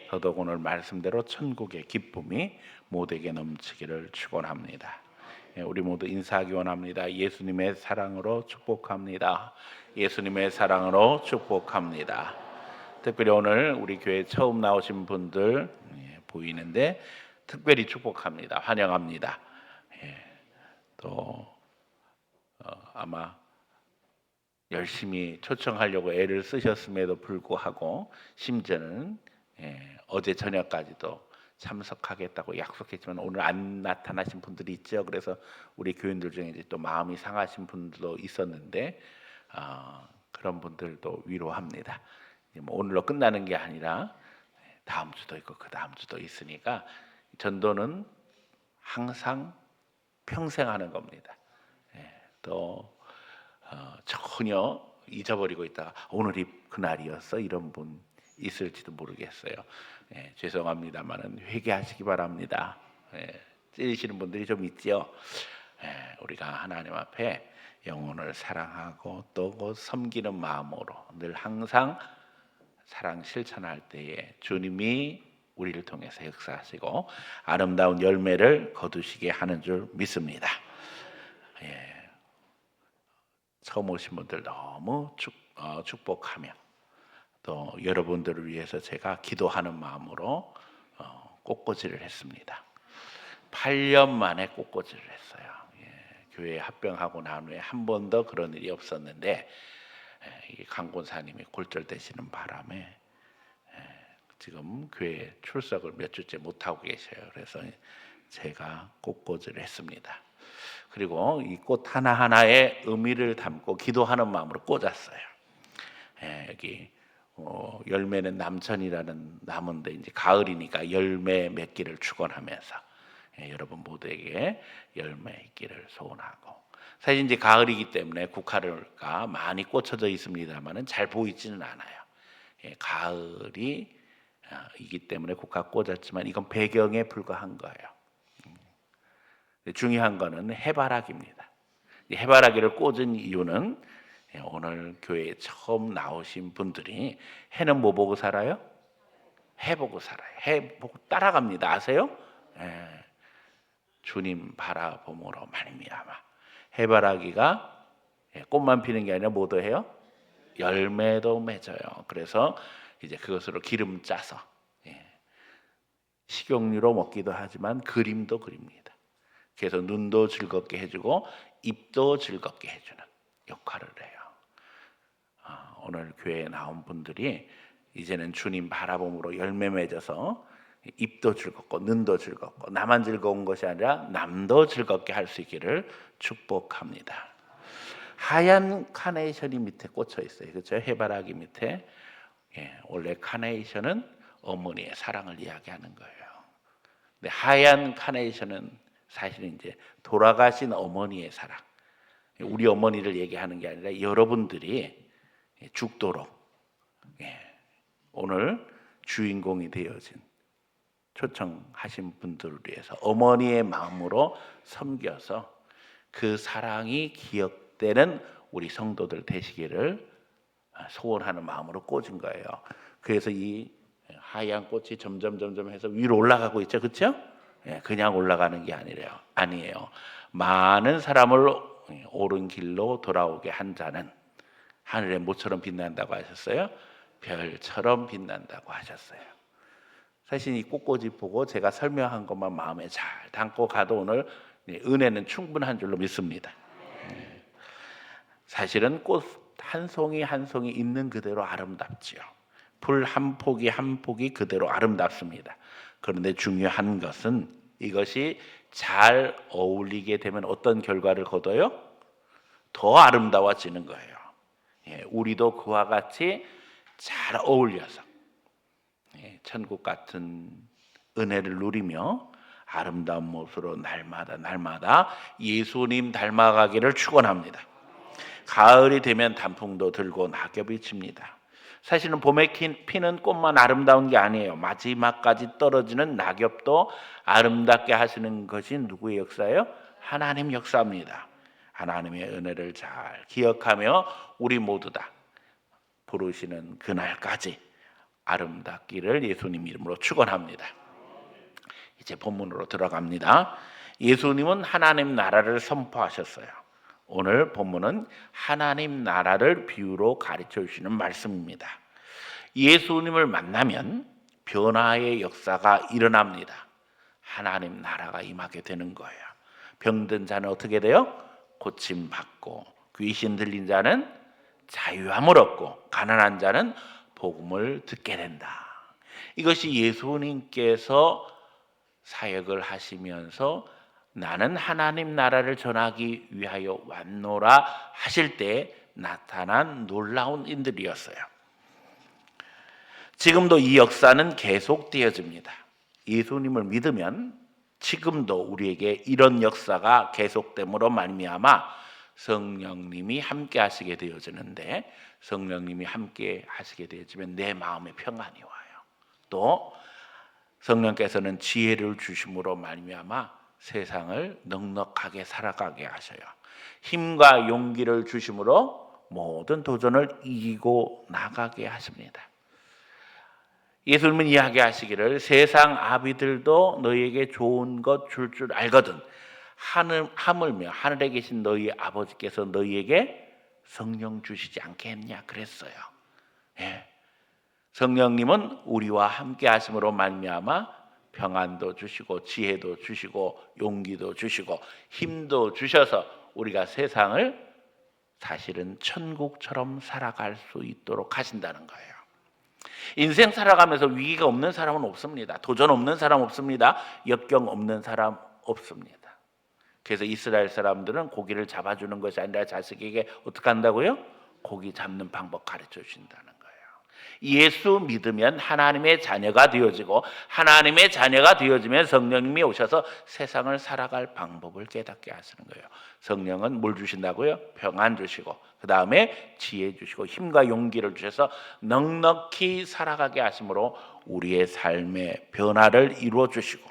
더더욱 오늘 말씀대로 천국의 기쁨이 모두에게 넘치기를 축원합니다. 우리 모두 인사하기 원합니다. 예수님의 사랑으로 축복합니다. 예수님의 사랑으로 축복합니다. 특별히 오늘 우리 교회 처음 나오신 분들 보이는데 특별히 축복합니다. 환영합니다. 또 아마 열심히 초청하려고 애를 쓰셨음에도 불구하고 심지어는 어제 저녁까지도 참석하겠다고 약속했지만 오늘 안 나타나신 분들이 있죠. 그래서 우리 교인들 중에 이제 또 마음이 상하신 분들도 있었는데 그런 분들도 위로합니다. 뭐 오늘로 끝나는 게 아니라 다음 주도 있고 그 다음 주도 있으니까 전도는 항상 평생 하는 겁니다. 또 전혀 잊어버리고 있다가 오늘이 그날이었어 이런 분 있을지도 모르겠어요. 죄송합니다만은 회개하시기 바랍니다. 찔리시는 분들이 좀 있지요. 우리가 하나님 앞에 영혼을 사랑하고 또 그 섬기는 마음으로 늘 항상 사랑 실천할 때에 주님이 우리를 통해서 역사하시고 아름다운 열매를 거두시게 하는 줄 믿습니다. 처음 오신 분들 너무 축복하며 또 여러분들을 위해서 제가 기도하는 마음으로 꽃꽂이를 했습니다. 8년 만에 꽃꽂이를 했어요. 교회 합병하고 난 후에 한 번도 그런 일이 없었는데 강권사님이 골절되시는 바람에 지금 교회 출석을 몇 주째 못하고 계셔요. 그래서 제가 꽃꽂이를 했습니다. 그리고 이 꽃 하나하나에 의미를 담고 기도하는 마음으로 꽂았어요. 여기 열매는 남천이라는 나무인데 이제 가을이니까 열매 맺기를 축원하면서 여러분 모두에게 열매 있기를 소원하고, 사실 이제 가을이기 때문에 국화가 많이 꽂혀져 있습니다만은 잘 보이지는 않아요. 가을이 이기 때문에 국화 꽂았지만 이건 배경에 불과한 거예요. 중요한 거는 해바라기입니다. 해바라기를 꽂은 이유는 오늘 교회에 처음 나오신 분들이 해는 뭐 보고 살아요? 해 보고 살아요. 해 보고 따라갑니다. 아세요? 주님 바라봄으로 말미암아 해바라기가 꽃만 피는 게 아니라 뭐도 해요? 열매도 맺어요. 그래서 이제 그것으로 기름 짜서 식용유로 먹기도 하지만 그림도 그립니다. 그래서 눈도 즐겁게 해주고 입도 즐겁게 해주는 역할을 해요. 오늘 교회에 나온 분들이 이제는 주님 바라봄으로 열매 맺어서 입도 즐겁고 눈도 즐겁고 나만 즐거운 것이 아니라 남도 즐겁게 할 수 있기를 축복합니다. 하얀 카네이션이 밑에 꽂혀 있어요. 그렇죠? 해바라기 밑에. 원래 카네이션은 어머니의 사랑을 이야기하는 거예요. 근데 하얀 카네이션은 사실은 이제 돌아가신 어머니의 사랑, 우리 어머니를 얘기하는 게 아니라 여러분들이 죽도록 오늘 주인공이 되어진 초청하신 분들을 위해서 어머니의 마음으로 섬겨서 그 사랑이 기억되는 우리 성도들 되시기를 소원하는 마음으로 꽂은 거예요. 그래서 이 하얀 꽃이 점점 해서 위로 올라가고 있죠, 그렇죠? 그냥 올라가는 게 아니에요. 많은 사람을 옳은 길로 돌아오게 한 자는 하늘의 모처럼 빛난다고 하셨어요. 별처럼 빛난다고 하셨어요. 사실 이 꽃꽂이 보고 제가 설명한 것만 마음에 잘 담고 가도 오늘 은혜는 충분한 줄로 믿습니다. 사실은 꽃 한 송이 한 송이 있는 그대로 아름답지요. 풀 한 포기 한 포기 그대로 아름답습니다. 그런데 중요한 것은 이것이 잘 어울리게 되면 어떤 결과를 거둬요? 더 아름다워지는 거예요. 우리도 그와 같이 잘 어울려서 천국 같은 은혜를 누리며 아름다운 모습으로 날마다 예수님 닮아가기를 축원합니다. 가을이 되면 단풍도 들고 낙엽이 칩니다. 사실은 봄에 피는 꽃만 아름다운 게 아니에요. 마지막까지 떨어지는 낙엽도 아름답게 하시는 것이 누구의 역사예요? 하나님 역사입니다. 하나님의 은혜를 잘 기억하며 우리 모두 다 부르시는 그날까지 아름답기를 예수님 이름으로 축원합니다. 이제 본문으로 들어갑니다. 예수님은 하나님 나라를 선포하셨어요. 오늘 본문은 하나님 나라를 비유로 가르쳐 주시는 말씀입니다. 예수님을 만나면 변화의 역사가 일어납니다. 하나님 나라가 임하게 되는 거예요. 병든 자는 어떻게 돼요? 고침받고, 귀신 들린 자는 자유함을 얻고, 가난한 자는 복음을 듣게 된다. 이것이 예수님께서 사역을 하시면서 나는 하나님 나라를 전하기 위하여 왔노라 하실 때 나타난 놀라운 인들이었어요. 지금도 이 역사는 계속되어집니다. 예수님을 믿으면 지금도 우리에게 이런 역사가 계속됨으로 말미암아 성령님이 함께 하시게 되어지는데, 성령님이 함께 하시게 되어지면 내 마음에 평안이 와요. 또 성령께서는 지혜를 주심으로 말미암아 세상을 넉넉하게 살아가게 하셔요. 힘과 용기를 주심으로 모든 도전을 이기고 나가게 하십니다. 예수님은 이야기하시기를 세상 아비들도 너희에게 좋은 것 줄 줄 알거든 하물며 하늘에 계신 너희 아버지께서 너희에게 성령 주시지 않겠냐 그랬어요. 예. 성령님은 우리와 함께 하심으로 말미암아 평안도 주시고 지혜도 주시고 용기도 주시고 힘도 주셔서 우리가 세상을 사실은 천국처럼 살아갈 수 있도록 하신다는 거예요. 인생 살아가면서 위기가 없는 사람은 없습니다. 도전 없는 사람 없습니다. 역경 없는 사람 없습니다. 그래서 이스라엘 사람들은 고기를 잡아주는 것이 아니라 자식에게 어떻게 한다고요? 고기 잡는 방법 가르쳐 주신다는 거예요. 예수 믿으면 하나님의 자녀가 되어지고, 하나님의 자녀가 되어지면 성령님이 오셔서 세상을 살아갈 방법을 깨닫게 하시는 거예요. 성령은 뭘 주신다고요? 평안 주시고, 그 다음에 지혜 주시고 힘과 용기를 주셔서 넉넉히 살아가게 하심으로 우리의 삶의 변화를 이루어 주시고,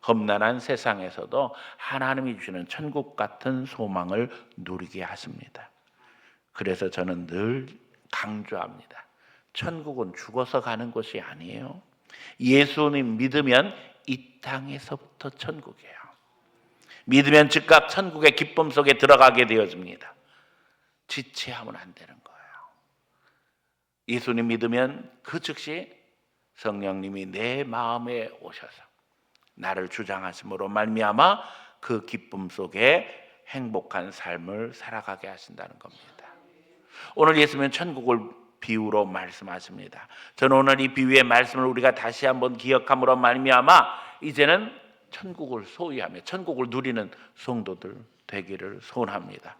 험난한 세상에서도 하나님이 주시는 천국 같은 소망을 누리게 하십니다. 그래서 저는 늘 강조합니다. 천국은 죽어서 가는 곳이 아니에요. 예수님 믿으면 이 땅에서부터 천국이에요. 믿으면 즉각 천국의 기쁨 속에 들어가게 되어집니다. 지체하면 안 되는 거예요. 예수님 믿으면 그 즉시 성령님이 내 마음에 오셔서 나를 주장하심으로 말미암아 그 기쁨 속에 행복한 삶을 살아가게 하신다는 겁니다. 오늘 예수님은 천국을 비유로 말씀하십니다. 저는 오늘 이 비유의 말씀을 우리가 다시 한번 기억함으로 말미암아 이제는 천국을 소유하며 천국을 누리는 성도들 되기를 소원합니다.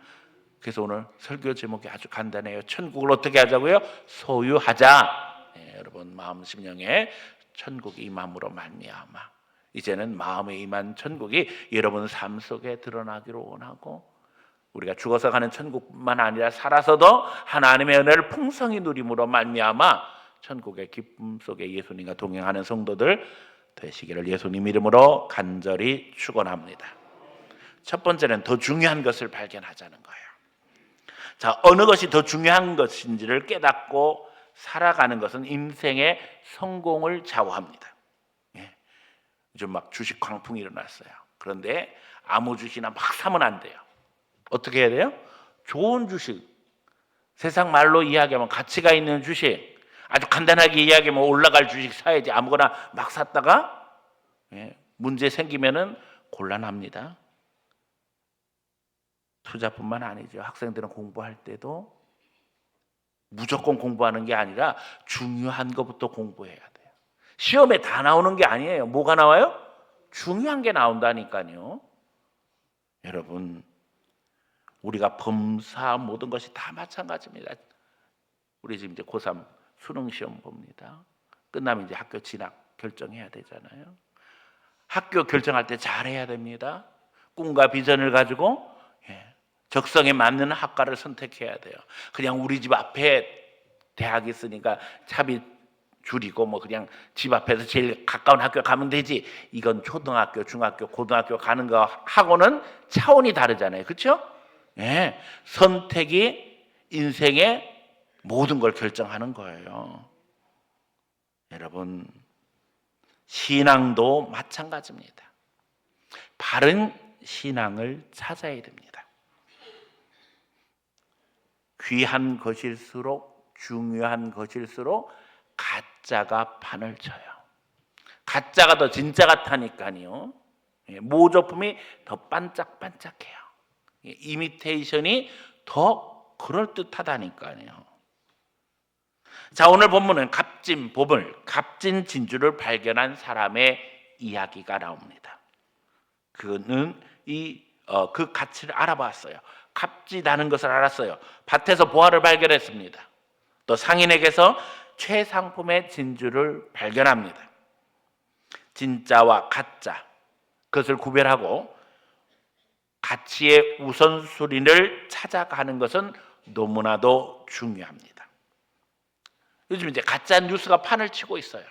그래서 오늘 설교 제목이 아주 간단해요. 천국을 어떻게 하자고요? 소유하자. 네, 여러분 마음 심령에 천국이 임함으로 말미암아 이제는 마음에 임한 천국이 여러분 삶 속에 드러나기를 원하고, 우리가 죽어서 가는 천국뿐만 아니라 살아서도 하나님의 은혜를 풍성히 누림으로 말미암아 천국의 기쁨 속에 예수님과 동행하는 성도들 되시기를 예수님 이름으로 간절히 축원합니다. 첫 번째는 더 중요한 것을 발견하자는 거예요. 자, 어느 것이 더 중요한 것인지를 깨닫고 살아가는 것은 인생의 성공을 좌우합니다. 요즘 막 주식 광풍이 일어났어요. 그런데 아무 주식이나 막 사면 안 돼요. 어떻게 해야 돼요? 좋은 주식, 세상 말로 이야기하면 가치가 있는 주식, 아주 간단하게 이야기하면 올라갈 주식 사야지. 아무거나 막 샀다가 문제 생기면은 곤란합니다. 투자뿐만 아니죠. 학생들은 공부할 때도 무조건 공부하는 게 아니라 중요한 것부터 공부해야 돼요. 시험에 다 나오는 게 아니에요. 뭐가 나와요? 중요한 게 나온다니까요. 여러분, 우리가 범사 모든 것이 다 마찬가지입니다. 우리 지금 이제 고3 수능 시험 봅니다. 끝나면 이제 학교 진학 결정해야 되잖아요. 학교 결정할 때 잘해야 됩니다. 꿈과 비전을 가지고 적성에 맞는 학과를 선택해야 돼요. 그냥 우리 집 앞에 대학 있으니까 차비 줄이고 뭐 그냥 집 앞에서 제일 가까운 학교 가면 되지. 이건 초등학교, 중학교, 고등학교 가는 거 하고는 차원이 다르잖아요. 그렇죠? 네. 선택이 인생의 모든 걸 결정하는 거예요. 여러분, 신앙도 마찬가지입니다. 바른 신앙을 찾아야 됩니다. 귀한 것일수록, 중요한 것일수록 가짜가 판을 쳐요. 가짜가 더 진짜 같다니까요. 모조품이 더 반짝반짝해요. 이미테이션이 더 그럴듯하다니까요. 자, 오늘 본문은 값진 보물, 값진 진주를 발견한 사람의 이야기가 나옵니다. 그는 그 가치를 알아봤어요. 값지다는 것을 알았어요. 밭에서 보화를 발견했습니다. 또 상인에게서 최상품의 진주를 발견합니다. 진짜와 가짜, 그것을 구별하고 가치의 우선순위를 찾아가는 것은 너무나도 중요합니다. 요즘 이제 가짜 뉴스가 판을 치고 있어요.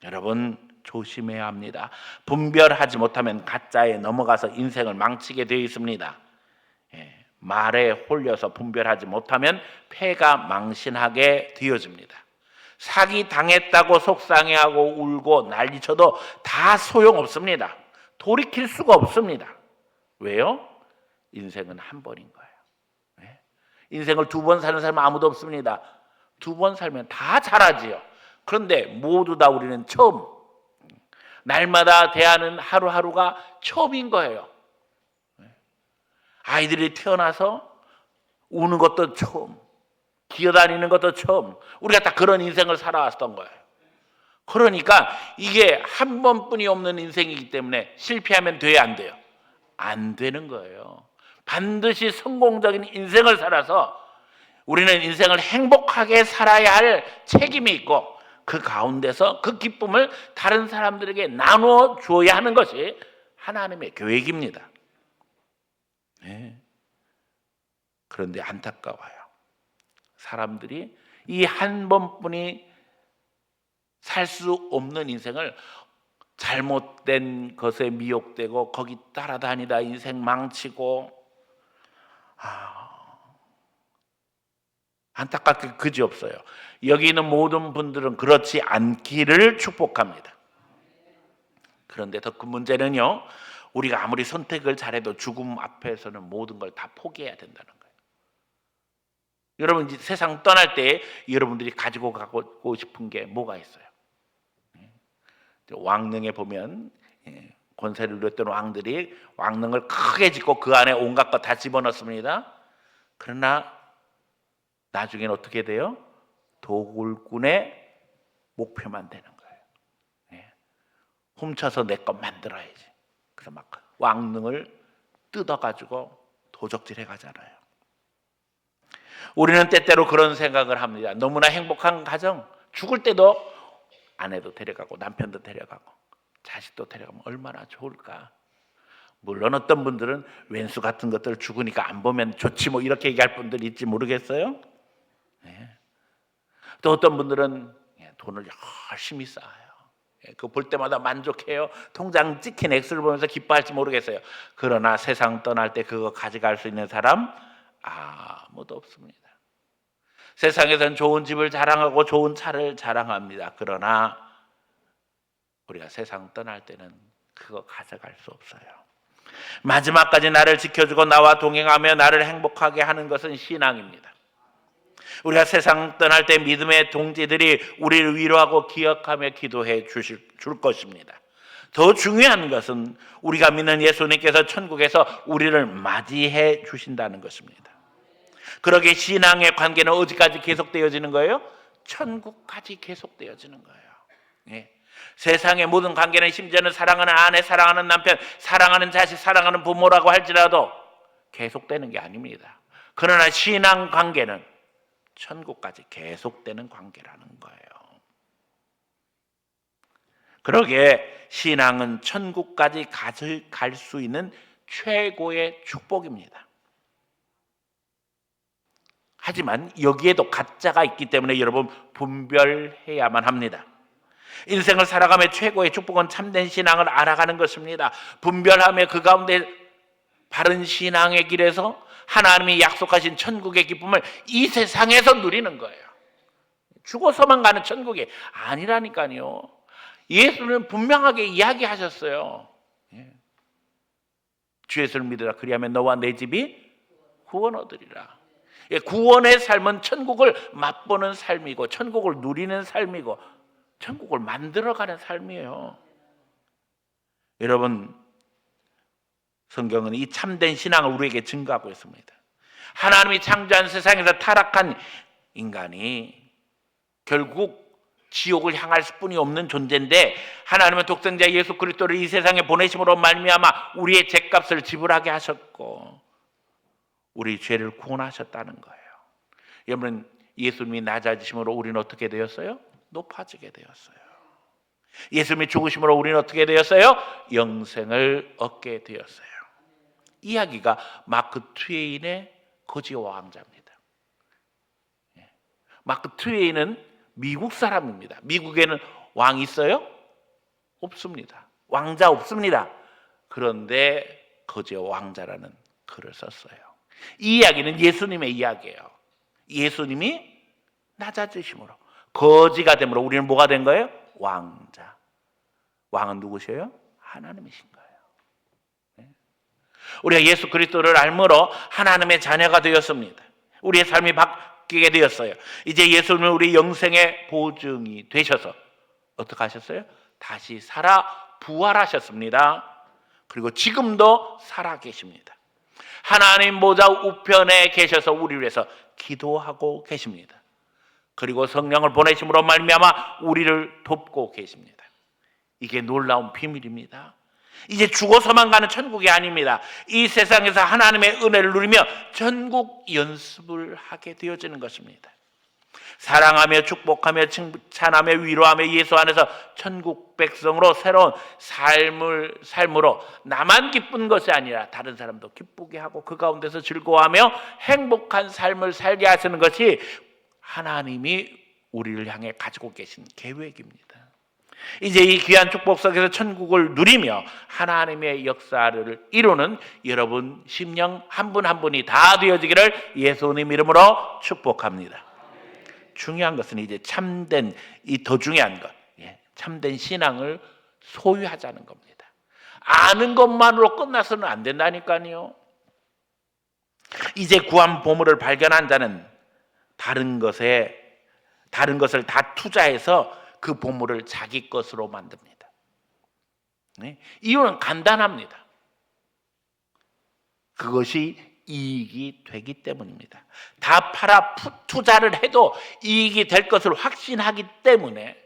여러분, 조심해야 합니다. 분별하지 못하면 가짜에 넘어가서 인생을 망치게 되어 있습니다. 말에 홀려서 분별하지 못하면 패가 망신하게 되어집니다. 사기 당했다고 속상해하고 울고 난리쳐도 다 소용없습니다. 돌이킬 수가 없습니다. 왜요? 인생은 한 번인 거예요. 인생을 두 번 사는 사람은 아무도 없습니다. 두 번 살면 다 잘하지요. 그런데 모두 다 우리는 처음, 날마다 대하는 하루하루가 처음인 거예요. 아이들이 태어나서 우는 것도 처음, 기어다니는 것도 처음, 우리가 다 그런 인생을 살아왔던 거예요. 그러니까 이게 한 번뿐이 없는 인생이기 때문에 실패하면 돼야 안 돼요? 안 되는 거예요. 반드시 성공적인 인생을 살아서 우리는 인생을 행복하게 살아야 할 책임이 있고, 그 가운데서 그 기쁨을 다른 사람들에게 나누어 주어야 하는 것이 하나님의 계획입니다. 그런데 안타까워요. 사람들이 이 한 번뿐이 살 수 없는 인생을 잘못된 것에 미혹되고 거기 따라다니다 인생 망치고, 안타깝게 그지없어요. 여기 있는 모든 분들은 그렇지 않기를 축복합니다. 그런데 더 큰 문제는요, 우리가 아무리 선택을 잘해도 죽음 앞에서는 모든 걸 다 포기해야 된다는 거예요. 여러분, 이제 세상 떠날 때 여러분들이 가지고 가고 싶은 게 뭐가 있어요? 왕릉에 보면 권세를 누렸던 왕들이 왕릉을 크게 짓고 그 안에 온갖 것 다 집어넣습니다. 그러나 나중에는 어떻게 돼요? 도굴꾼의 목표만 되는 거예요. 훔쳐서 내 것 만들어야지. 그래서 막 왕릉을 뜯어가지고 도적질해 가잖아요. 우리는 때때로 그런 생각을 합니다. 너무나 행복한 가정, 죽을 때도 아내도 데려가고 남편도 데려가고 자식도 데려가면 얼마나 좋을까. 물론 어떤 분들은 왼수 같은 것들 죽으니까 안 보면 좋지 뭐 이렇게 얘기할 분들이 있지 모르겠어요. 또 어떤 분들은 돈을 열심히 쌓아요. 그거 볼 때마다 만족해요. 통장 찍힌 액수를 보면서 기뻐할지 모르겠어요. 그러나 세상 떠날 때 그거 가져갈 수 있는 사람 아무도 없습니다. 세상에서는 좋은 집을 자랑하고 좋은 차를 자랑합니다. 그러나 우리가 세상 떠날 때는 그거 가져갈 수 없어요. 마지막까지 나를 지켜주고 나와 동행하며 나를 행복하게 하는 것은 신앙입니다. 우리가 세상 떠날 때 믿음의 동지들이 우리를 위로하고 기억하며 기도해 줄 것입니다. 더 중요한 것은 우리가 믿는 예수님께서 천국에서 우리를 맞이해 주신다는 것입니다. 그러게 신앙의 관계는 어디까지 계속되어지는 거예요? 천국까지 계속되어지는 거예요. 세상의 모든 관계는, 심지어는 사랑하는 아내, 사랑하는 남편, 사랑하는 자식, 사랑하는 부모라고 할지라도 계속되는 게 아닙니다. 그러나 신앙 관계는 천국까지 계속되는 관계라는 거예요. 그러기에 신앙은 천국까지 갈 수 있는 최고의 축복입니다. 하지만 여기에도 가짜가 있기 때문에 여러분 분별해야만 합니다. 인생을 살아가며 최고의 축복은 참된 신앙을 알아가는 것입니다. 분별하며 그 가운데 바른 신앙의 길에서 하나님이 약속하신 천국의 기쁨을 이 세상에서 누리는 거예요. 죽어서만 가는 천국이 아니라니까요. 예수는 분명하게 이야기하셨어요. 주 예수를 믿으라. 그리하면 너와 내 집이 구원 얻으리라. 구원의 삶은 천국을 맛보는 삶이고 천국을 누리는 삶이고 천국을 만들어가는 삶이에요. 여러분, 성경은 이 참된 신앙을 우리에게 증거하고 있습니다. 하나님이 창조한 세상에서 타락한 인간이 결국 지옥을 향할 수뿐이 없는 존재인데 하나님은 독생자 예수 그리스도를 이 세상에 보내심으로 말미암아 우리의 죄값을 지불하게 하셨고 우리 죄를 구원하셨다는 거예요. 여러분, 예수님이 낮아지심으로 우리는 어떻게 되었어요? 높아지게 되었어요. 예수님이 죽으심으로 우리는 어떻게 되었어요? 영생을 얻게 되었어요. 이야기가 마크 트웨인의 거지와 왕자입니다. 마크 트웨인은 미국 사람입니다. 미국에는 왕 있어요? 없습니다. 왕자 없습니다. 그런데 거지와 왕자라는 글을 썼어요. 이 이야기는 예수님의 이야기예요. 예수님이 낮아지심으로 거지가 됨으로 우리는 뭐가 된 거예요? 왕자. 왕은 누구세요? 하나님이신 거예요. 우리가 예수 그리스도를 알므로 하나님의 자녀가 되었습니다. 우리의 삶이 바뀌게 되었어요. 이제 예수님은 우리 영생의 보증이 되셔서 어떻게 하셨어요? 다시 살아 부활하셨습니다. 그리고 지금도 살아 계십니다. 하나님 보좌 우편에 계셔서 우리를 위해서 기도하고 계십니다. 그리고 성령을 보내심으로 말미암아 우리를 돕고 계십니다. 이게 놀라운 비밀입니다. 이제 죽어서만 가는 천국이 아닙니다. 이 세상에서 하나님의 은혜를 누리며 전국 연습을 하게 되어지는 것입니다. 사랑하며 축복하며 칭찬하며 위로하며 예수 안에서 천국 백성으로 새로운 삶으로 나만 기쁜 것이 아니라 다른 사람도 기쁘게 하고 그 가운데서 즐거워하며 행복한 삶을 살게 하시는 것이 하나님이 우리를 향해 가지고 계신 계획입니다. 이제 이 귀한 축복 속에서 천국을 누리며 하나님의 역사를 이루는 여러분 심령 한 분 한 분이 다 되어지기를 예수님 이름으로 축복합니다. 중요한 것은 이제 참된 더 중요한 것, 참된 신앙을 소유하자는 겁니다. 아는 것만으로 끝나서는 안 된다니까요. 이제 구한 보물을 발견한 자는 다른 것을 다 투자해서 그 보물을 자기 것으로 만듭니다. 이유는 간단합니다. 그것이 이익이 되기 때문입니다. 다 팔아 투자를 해도 이익이 될 것을 확신하기 때문에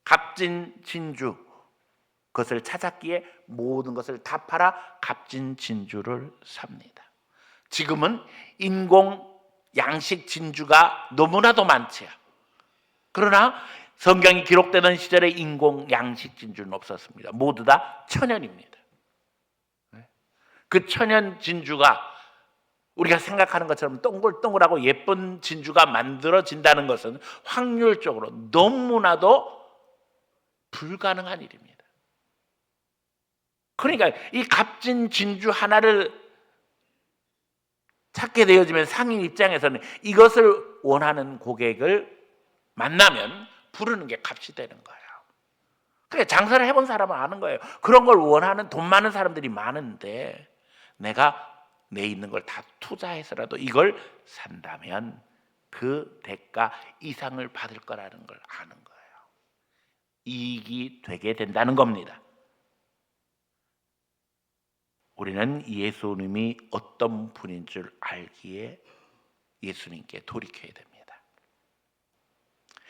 값진 진주 그것을 찾았기에 모든 것을 다 팔아 값진 진주를 삽니다. 지금은 인공 양식 진주가 너무나도 많지요. 그러나 성경이 기록되던 시절에 인공 양식 진주는 없었습니다. 모두 다 천연입니다. 그 천연 진주가 우리가 생각하는 것처럼 동글동글하고 예쁜 진주가 만들어진다는 것은 확률적으로 너무나도 불가능한 일입니다. 그러니까 이 값진 진주 하나를 찾게 되어지면 상인 입장에서는 이것을 원하는 고객을 만나면 부르는 게 값이 되는 거예요. 그러니까 장사를 해본 사람은 아는 거예요. 그런 걸 원하는 돈 많은 사람들이 많은데 내가 내 있는 걸 다 투자해서라도 이걸 산다면 그 대가 이상을 받을 거라는 걸 아는 거예요. 이익이 되게 된다는 겁니다. 우리는 예수님이 어떤 분인 줄 알기에 예수님께 돌이켜야 됩니다.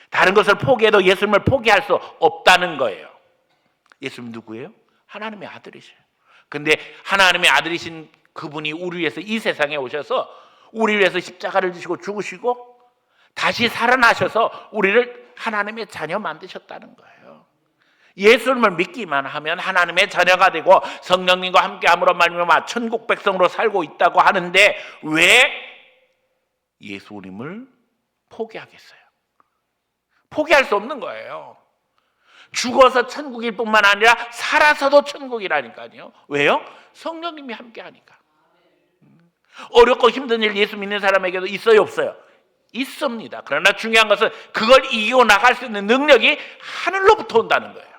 다른 것을 포기해도 예수님을 포기할 수 없다는 거예요. 예수님 누구예요? 하나님의 아들이셔요. 근데 하나님의 아들이신 그분이 우리 위해서 이 세상에 오셔서 우리 위해서 십자가를 지시고 죽으시고 다시 살아나셔서 우리를 하나님의 자녀 만드셨다는 거예요. 예수님을 믿기만 하면 하나님의 자녀가 되고 성령님과 함께함으로 말미암아 천국 백성으로 살고 있다고 하는데 왜 예수님을 포기하겠어요? 포기할 수 없는 거예요. 죽어서 천국일 뿐만 아니라 살아서도 천국이라니까요. 왜요? 성령님이 함께하니까. 어렵고 힘든 일 예수 믿는 사람에게도 있어요, 없어요? 있습니다. 그러나 중요한 것은 그걸 이기고 나갈 수 있는 능력이 하늘로부터 온다는 거예요.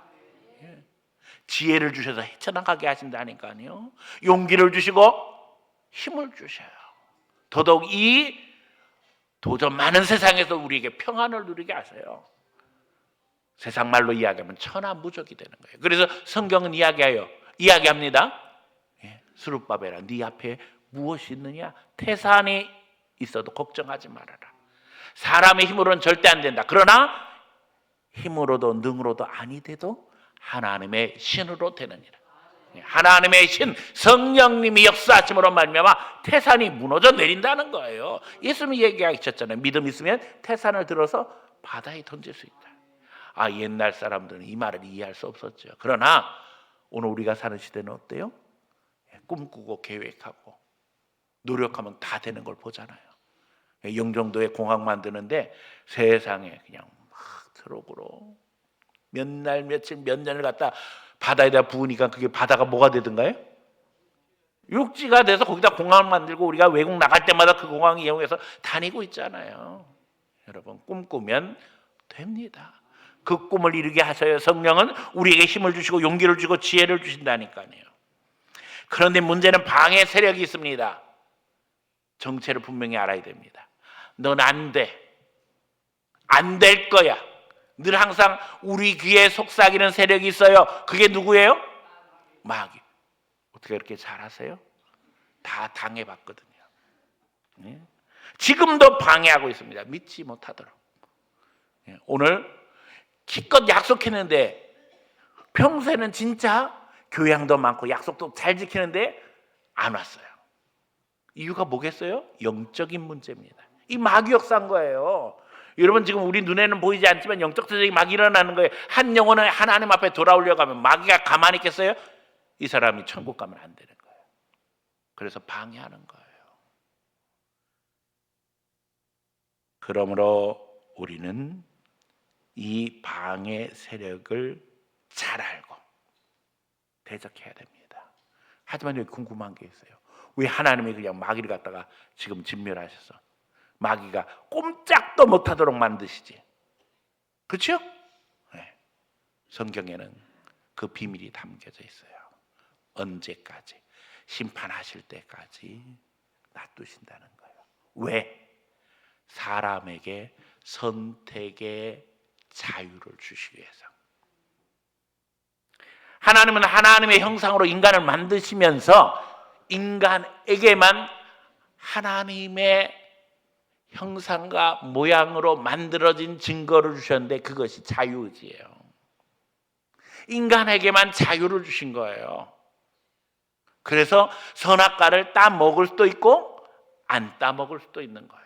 지혜를 주셔서 헤쳐나가게 하신다니까요. 용기를 주시고 힘을 주셔요. 더더욱 이 도전 많은 세상에서 우리에게 평안을 누리게 하세요. 세상 말로 이야기하면 천하무적이 되는 거예요. 그래서 성경은 이야기합니다. 스룹바벨아, 네 앞에 무엇이 있느냐? 태산이 있어도 걱정하지 말아라. 사람의 힘으로는 절대 안 된다. 그러나 힘으로도 능으로도 아니 돼도 하나님의 신으로 되느니라. 하나님의 신 성령님이 역사하심으로 말미암아 태산이 무너져 내린다는 거예요. 예수님이 얘기하셨잖아요. 믿음 있으면 태산을 들어서 바다에 던질 수 있다. 옛날 사람들은 이 말을 이해할 수 없었죠. 그러나 오늘 우리가 사는 시대는 어때요? 꿈꾸고 계획하고 노력하면 다 되는 걸 보잖아요. 영종도에 공항 만드는데 세상에 그냥 막 트럭으로 몇 날 며칠 몇 년을 갖다 바다에다 부으니까 그게 바다가 뭐가 되던가요? 육지가 돼서 거기다 공항 만들고 우리가 외국 나갈 때마다 그 공항 이용해서 다니고 있잖아요. 여러분 꿈꾸면 됩니다. 그 꿈을 이루게 하셔야 성령은 우리에게 힘을 주시고 용기를 주고 지혜를 주신다니까요. 그런데 문제는 방해 세력이 있습니다. 정체를 분명히 알아야 됩니다. 넌 안 돼. 안 될 거야. 늘 항상 우리 귀에 속삭이는 세력이 있어요. 그게 누구예요? 마귀. 어떻게 그렇게 잘 아세요? 다 당해봤거든요. 지금도 방해하고 있습니다. 믿지 못하도록. 오늘 기껏 약속했는데 평소에는 진짜 교양도 많고 약속도 잘 지키는데 안 왔어요. 이유가 뭐겠어요? 영적인 문제입니다. 이 마귀 역사인 거예요. 여러분 지금 우리 눈에는 보이지 않지만 영적 세력이 막 일어나는 거예요. 한 영혼은 하나님 앞에 돌아오려고 하면 마귀가 가만히 있겠어요? 이 사람이 천국 가면 안 되는 거예요. 그래서 방해하는 거예요. 그러므로 우리는 이 방해 세력을 잘 알고 대적해야 됩니다. 하지만 여기 궁금한 게 있어요. 왜 하나님이 그냥 마귀를 갖다가 지금 진멸하셔서 마귀가 꼼짝도 못하도록 만드시지? 그렇죠? 네. 성경에는 그 비밀이 담겨져 있어요. 언제까지? 심판하실 때까지 놔두신다는 거예요. 왜? 사람에게 선택의 자유를 주시기 위해서. 하나님은 하나님의 형상으로 인간을 만드시면서 인간에게만 하나님의 형상과 모양으로 만들어진 증거를 주셨는데 그것이 자유의지예요. 인간에게만 자유를 주신 거예요. 그래서 선악과를 따 먹을 수도 있고 안 따 먹을 수도 있는 거예요.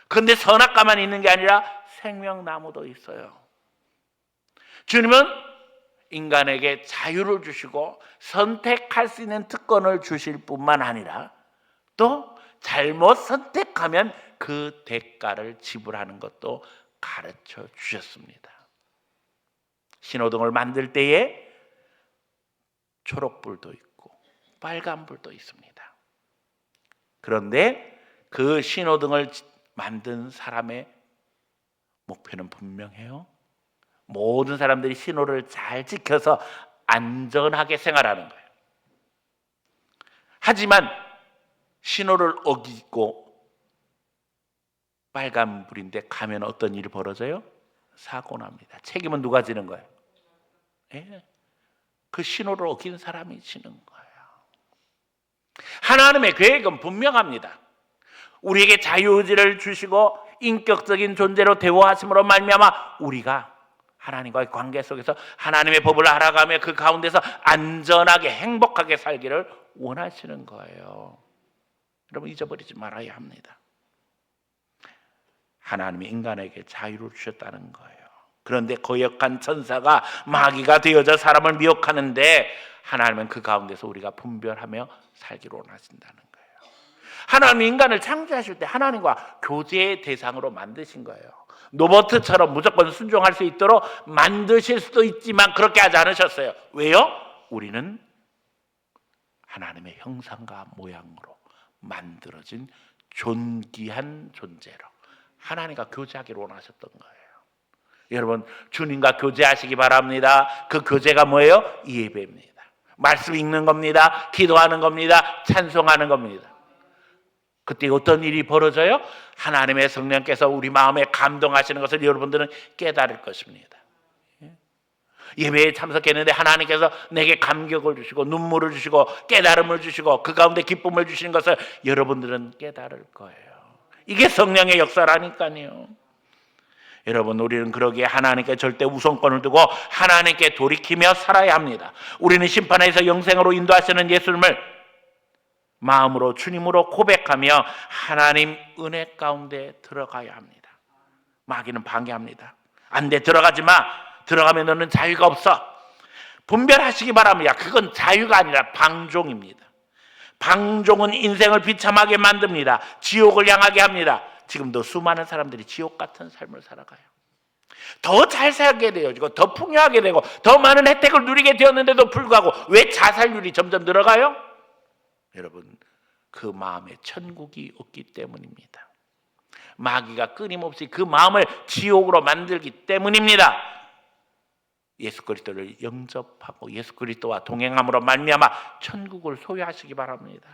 그런데 선악과만 있는 게 아니라 생명나무도 있어요. 주님은 인간에게 자유를 주시고 선택할 수 있는 특권을 주실 뿐만 아니라 또 잘못 선택하면 그 대가를 지불하는 것도 가르쳐 주셨습니다. 신호등을 만들 때에 초록불도 있고 빨간불도 있습니다. 그런데 그 신호등을 만든 사람의 목표는 분명해요. 모든 사람들이 신호를 잘 지켜서 안전하게 생활하는 거예요. 하지만 신호를 어기고 빨간불인데 가면 어떤 일이 벌어져요? 사고 납니다. 책임은 누가 지는 거예요? 그 신호를 어긴 사람이 지는 거예요. 하나님의 계획은 분명합니다. 우리에게 자유의지를 주시고 인격적인 존재로 대우하심으로 말미암아 우리가 하나님과의 관계 속에서 하나님의 법을 알아가며 그 가운데서 안전하게 행복하게 살기를 원하시는 거예요. 여러분 잊어버리지 말아야 합니다. 하나님이 인간에게 자유를 주셨다는 거예요. 그런데 거역한 천사가 마귀가 되어져 사람을 미혹하는데 하나님은 그 가운데서 우리가 분별하며 살기를 원하신다는 거예요. 하나님 인간을 창조하실 때 하나님과 교제의 대상으로 만드신 거예요. 로봇처럼 무조건 순종할 수 있도록 만드실 수도 있지만 그렇게 하지 않으셨어요. 왜요? 우리는 하나님의 형상과 모양으로 만들어진 존귀한 존재로 하나님과 교제하기를 원하셨던 거예요. 여러분, 주님과 교제하시기 바랍니다. 그 교제가 뭐예요? 예배입니다. 말씀 읽는 겁니다. 기도하는 겁니다. 찬송하는 겁니다. 그때 어떤 일이 벌어져요? 하나님의 성령께서 우리 마음에 감동하시는 것을 여러분들은 깨달을 것입니다. 예배에 참석했는데 하나님께서 내게 감격을 주시고 눈물을 주시고 깨달음을 주시고 그 가운데 기쁨을 주시는 것을 여러분들은 깨달을 거예요. 이게 성령의 역사라니까요. 여러분, 우리는 그러기에 하나님께 절대 우선권을 두고 하나님께 돌이키며 살아야 합니다. 우리는 심판에서 영생으로 인도하시는 예수님을 마음으로 주님으로 고백하며 하나님 은혜 가운데 들어가야 합니다. 마귀는 방해합니다. 안 돼, 들어가지 마. 들어가면 너는 자유가 없어. 분별하시기 바랍니다. 그건 자유가 아니라 방종입니다. 방종은 인생을 비참하게 만듭니다. 지옥을 향하게 합니다. 지금도 수많은 사람들이 지옥 같은 삶을 살아가요. 더 잘 살게 되어지고 더 풍요하게 되고 더 많은 혜택을 누리게 되었는데도 불구하고 왜 자살률이 점점 늘어가요? 여러분, 그 마음에 천국이 없기 때문입니다. 마귀가 끊임없이 그 마음을 지옥으로 만들기 때문입니다. 예수 그리스도를 영접하고 예수 그리스도와 동행함으로 말미암아 천국을 소유하시기 바랍니다.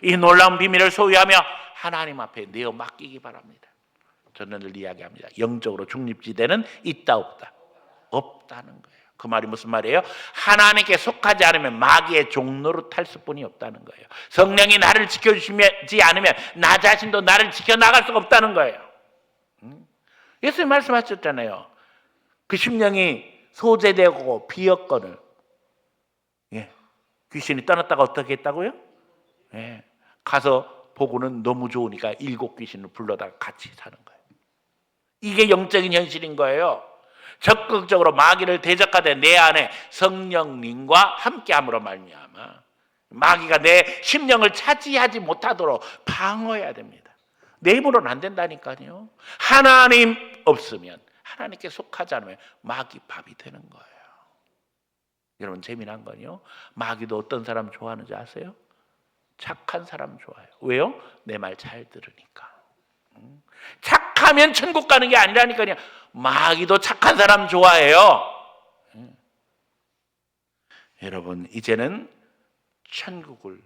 이 놀라운 비밀을 소유하며 하나님 앞에 내어 맡기기 바랍니다. 저는 늘 이야기합니다. 영적으로 중립지대는 있다 없다? 없다는 거예요. 그 말이 무슨 말이에요? 하나님께 속하지 않으면 마귀의 종로로 탈 수뿐이 없다는 거예요. 성령이 나를 지켜주시지 않으면 나 자신도 나를 지켜나갈 수가 없다는 거예요. 예수님 말씀하셨잖아요. 그 심령이 소재되고 비었거늘 귀신이 떠났다가 어떻게 했다고요? 가서 보고는 너무 좋으니까 7 귀신을 불러다가 같이 사는 거예요. 이게 영적인 현실인 거예요. 적극적으로 마귀를 대적하되 내 안에 성령님과 함께함으로 말미암아 마귀가 내 심령을 차지하지 못하도록 방어해야 됩니다. 내 힘으로는 안 된다니까요. 하나님 없으면, 하나님께 속하지 않으면 마귀 밥이 되는 거예요. 여러분, 재미난 건요, 마귀도 어떤 사람 좋아하는지 아세요? 착한 사람 좋아해요. 왜요? 내 말 잘 들으니까. 착하면 천국 가는 게 아니라니까요. 마귀도 착한 사람 좋아해요. 여러분, 이제는 천국을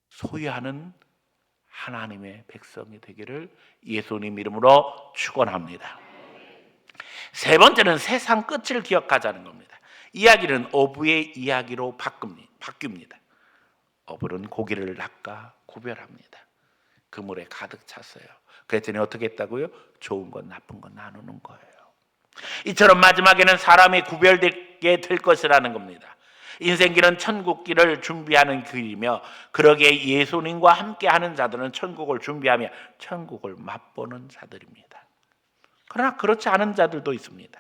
소유하는 하나님의 백성이 되기를 예수님 이름으로 축원합니다. 세 번째는 세상 끝을 기억하자는 겁니다. 이야기는 어부의 이야기로 바뀝니다. 어부는 고기를 낚아 구별합니다. 그물에 가득 찼어요. 그랬더니 어떻게 했다고요? 좋은 건 나쁜 건 나누는 거예요. 이처럼 마지막에는 사람이 구별되게 될 것이라는 겁니다. 인생길은 천국길을 준비하는 길이며 그러기에 예수님과 함께하는 자들은 천국을 준비하며 천국을 맛보는 자들입니다. 그러나 그렇지 않은 자들도 있습니다.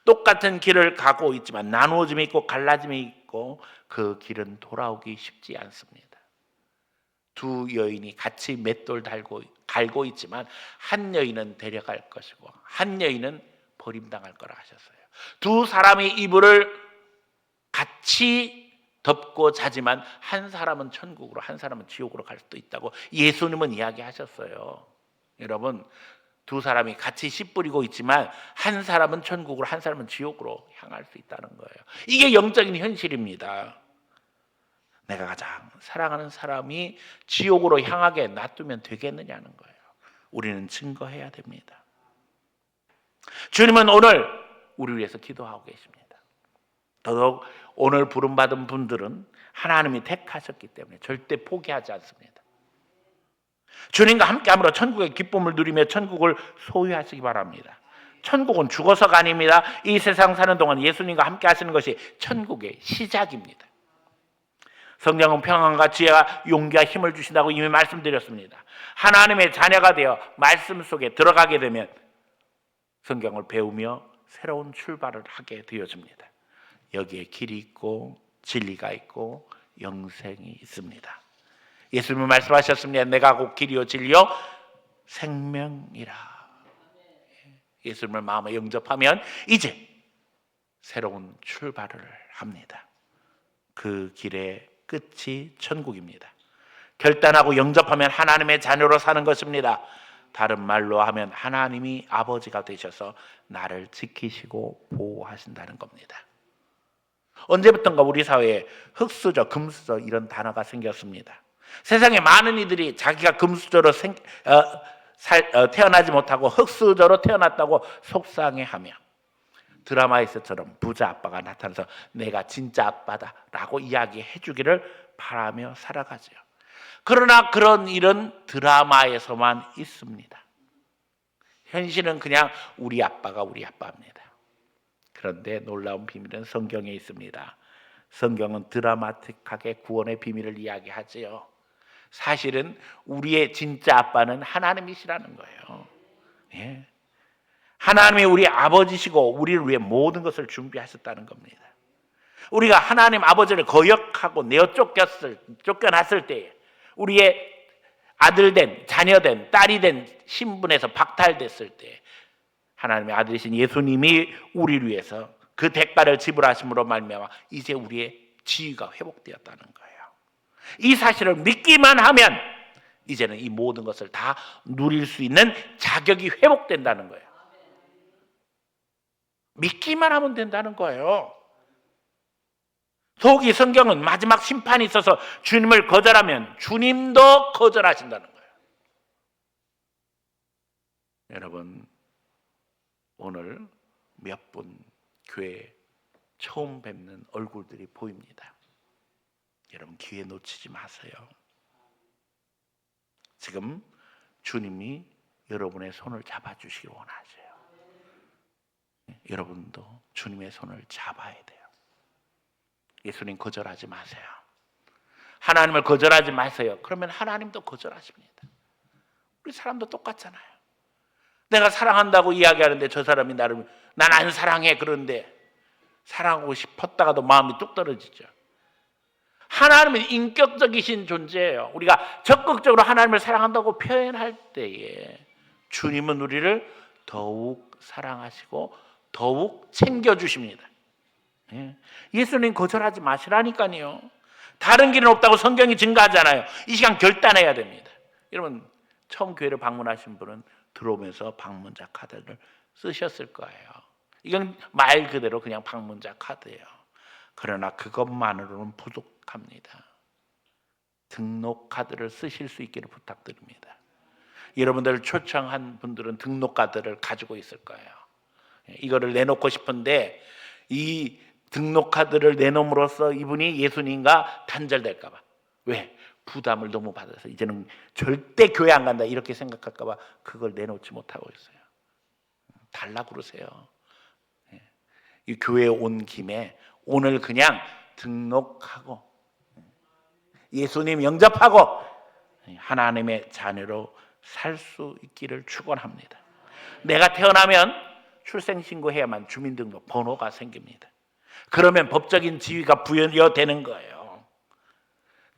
똑같은 길을 가고 있지만 나누어짐이 있고 갈라짐이 있고 그 길은 돌아오기 쉽지 않습니다. 두 여인이 같이 맷돌 갈고 있지만 한 여인은 데려갈 것이고 한 여인은 버림당할 거라 하셨어요. 두 사람이 이불을 같이 덮고 자지만 한 사람은 천국으로 한 사람은 지옥으로 갈 수도 있다고 예수님은 이야기하셨어요. 여러분, 두 사람이 같이 씨 뿌리고 있지만 한 사람은 천국으로 한 사람은 지옥으로 향할 수 있다는 거예요. 이게 영적인 현실입니다. 내가 가장 사랑하는 사람이 지옥으로 향하게 놔두면 되겠느냐는 거예요. 우리는 증거해야 됩니다. 주님은 오늘 우리 위해서 기도하고 계십니다. 더더욱 오늘 부름받은 분들은 하나님이 택하셨기 때문에 절대 포기하지 않습니다. 주님과 함께함으로 천국의 기쁨을 누리며 천국을 소유하시기 바랍니다. 천국은 죽어서가 아닙니다. 이 세상 사는 동안 예수님과 함께 하시는 것이 천국의 시작입니다. 성령은 평안과 지혜와 용기와 힘을 주신다고 이미 말씀드렸습니다. 하나님의 자녀가 되어 말씀 속에 들어가게 되면 성경을 배우며 새로운 출발을 하게 되어집니다. 여기에 길이 있고 진리가 있고 영생이 있습니다. 예수님은 말씀하셨습니다. 내가 곧 길이요 진리요 생명이라. 예수님을 마음에 영접하면 이제 새로운 출발을 합니다. 그 길의 끝이 천국입니다. 결단하고 영접하면 하나님의 자녀로 사는 것입니다. 다른 말로 하면 하나님이 아버지가 되셔서 나를 지키시고 보호하신다는 겁니다. 언제부턴가 우리 사회에 흙수저, 금수저 이런 단어가 생겼습니다. 세상에 많은 이들이 자기가 금수저로 태어나지 못하고 흙수저로 태어났다고 속상해하며 드라마에서처럼 부자 아빠가 나타나서 내가 진짜 아빠다라고 이야기해 주기를 바라며 살아가죠. 그러나 그런 일은 드라마에서만 있습니다. 현실은 그냥 우리 아빠가 우리 아빠입니다. 그런데 놀라운 비밀은 성경에 있습니다. 성경은 드라마틱하게 구원의 비밀을 이야기하지요. 사실은 우리의 진짜 아빠는 하나님이시라는 거예요. 예. 하나님이 우리 아버지시고 우리를 위해 모든 것을 준비하셨다는 겁니다. 우리가 하나님 아버지를 거역하고 내어 쫓겨났을 때 우리의 아들된, 자녀된, 딸이 된 신분에서 박탈됐을 때 하나님의 아들이신 예수님이 우리를 위해서 그 대가를 지불하심으로 말미암아 이제 우리의 지위가 회복되었다는 거예요. 이 사실을 믿기만 하면 이제는 이 모든 것을 다 누릴 수 있는 자격이 회복된다는 거예요. 믿기만 하면 된다는 거예요. 더욱이 성경은 마지막 심판이 있어서 주님을 거절하면 주님도 거절하신다는 거예요. 여러분, 오늘 몇 분 교회 처음 뵙는 얼굴들이 보입니다. 여러분 기회 놓치지 마세요. 지금 주님이 여러분의 손을 잡아주시길 원하세요. 여러분도 주님의 손을 잡아야 돼요. 예수님 거절하지 마세요. 하나님을 거절하지 마세요. 그러면 하나님도 거절하십니다. 우리 사람도 똑같잖아요. 내가 사랑한다고 이야기하는데 저 사람이 나를 난 안 사랑해 그런데 사랑하고 싶었다가도 마음이 뚝 떨어지죠. 하나님은 인격적이신 존재예요. 우리가 적극적으로 하나님을 사랑한다고 표현할 때에 주님은 우리를 더욱 사랑하시고 더욱 챙겨주십니다. 예수님 거절하지 마시라니까요. 다른 길은 없다고 성경이 증거하잖아요. 이 시간 결단해야 됩니다. 여러분 처음 교회를 방문하신 분은 들어오면서 방문자 카드를 쓰셨을 거예요. 이건 말 그대로 그냥 방문자 카드예요. 그러나 그것만으로는 부족합니다. 등록 카드를 쓰실 수 있기를 부탁드립니다. 여러분들 초청한 분들은 등록 카드를 가지고 있을 거예요. 이거를 내놓고 싶은데 이 등록 카드를 내놓음으로써 이분이 예수님과 단절될까 봐. 왜? 부담을 너무 받아서 이제는 절대 교회 안 간다 이렇게 생각할까 봐 그걸 내놓지 못하고 있어요. 달라고 그러세요. 이 교회에 온 김에 오늘 그냥 등록하고 예수님 영접하고 하나님의 자녀로 살 수 있기를 축원합니다. 내가 태어나면 출생신고해야만 주민등록 번호가 생깁니다. 그러면 법적인 지위가 부여되는 거예요.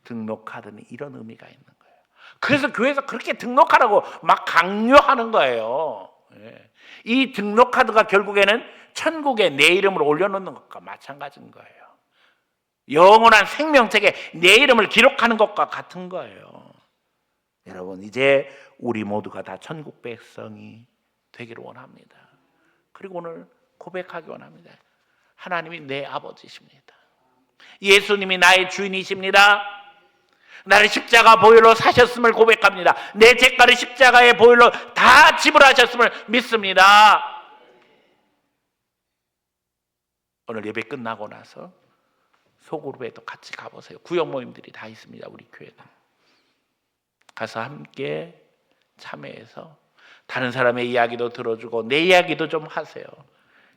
등록카드는 이런 의미가 있는 거예요. 그래서 교회에서 그렇게 등록하라고 막 강요하는 거예요. 이 등록카드가 결국에는 천국에 내 이름을 올려놓는 것과 마찬가지인 거예요. 영원한 생명책에 내 이름을 기록하는 것과 같은 거예요. 여러분 이제 우리 모두가 다 천국 백성이 되기를 원합니다. 그리고 오늘 고백하기 원합니다. 하나님이 내 아버지십니다. 예수님이 나의 주인이십니다. 나를 십자가 보혈로 사셨음을 고백합니다. 내 죄가를 십자가의 보혈로 다 지불하셨음을 믿습니다. 오늘 예배 끝나고 나서 소그룹에도 같이 가보세요. 구역 모임들이 다 있습니다. 우리 교회는. 가서 함께 참여해서 다른 사람의 이야기도 들어주고 내 이야기도 좀 하세요.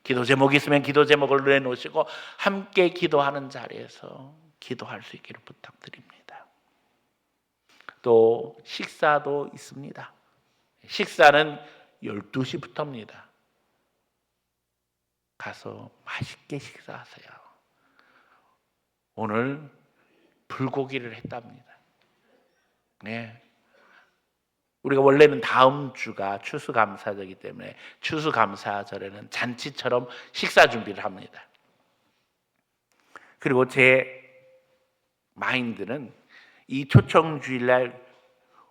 기도 제목 있으면 기도 제목을 내놓으시고 함께 기도하는 자리에서 기도할 수 있기를 부탁드립니다. 또 식사도 있습니다. 식사는 12시부터입니다. 가서 맛있게 식사하세요. 오늘 불고기를 했답니다. 네. 우리가 원래는 다음 주가 추수감사절이기 때문에 추수감사절에는 잔치처럼 식사 준비를 합니다. 그리고 제 마인드는 이 초청주일날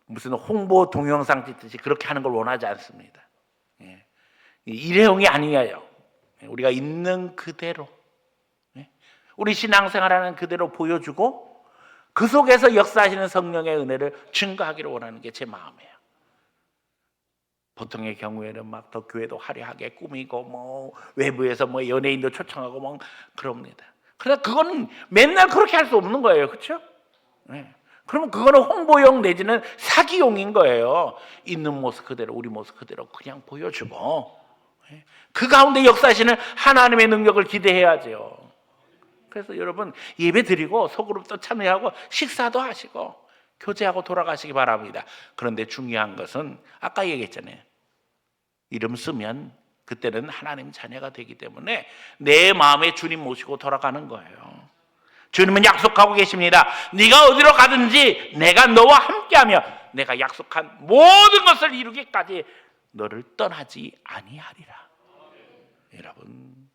무슨 홍보 동영상 찍듯이 그렇게 하는 걸 원하지 않습니다. 예. 일회용이 아니에요. 우리가 있는 그대로, 예. 우리 신앙생활하는 그대로 보여주고 그 속에서 역사하시는 성령의 은혜를 증거하기를 원하는 게 제 마음이에요. 보통의 경우에는 막 더 교회도 화려하게 꾸미고 뭐 외부에서 뭐 연예인도 초청하고 뭐 그럽니다. 그러나 그거는 맨날 그렇게 할 수 없는 거예요, 그렇죠? 네. 그러면 그거는 홍보용 내지는 사기용인 거예요. 있는 모습 그대로, 우리 모습 그대로 그냥 보여주고 그 가운데 역사하시는 하나님의 능력을 기대해야죠. 그래서 여러분 예배 드리고 소그룹도 참여하고 식사도 하시고 교제하고 돌아가시기 바랍니다. 그런데 중요한 것은 아까 얘기했잖아요. 이름 쓰면 그때는 하나님 자녀가 되기 때문에 내 마음에 주님 모시고 돌아가는 거예요. 주님은 약속하고 계십니다. 네가 어디로 가든지 내가 너와 함께하며 내가 약속한 모든 것을 이루기까지 너를 떠나지 아니하리라. 여러분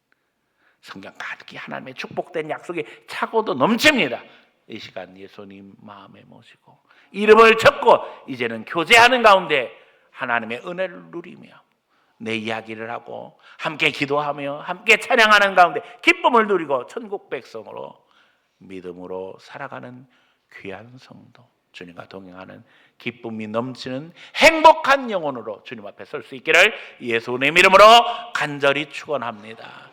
성경 가득히 하나님의 축복된 약속이 차고도 넘칩니다. 이 시간 예수님 마음에 모시고 이름을 적고 이제는 교제하는 가운데 하나님의 은혜를 누리며 내 이야기를 하고 함께 기도하며 함께 찬양하는 가운데 기쁨을 누리고 천국 백성으로 믿음으로 살아가는 귀한 성도, 주님과 동행하는 기쁨이 넘치는 행복한 영혼으로 주님 앞에 설 수 있기를 예수님의 이름으로 간절히 축원합니다.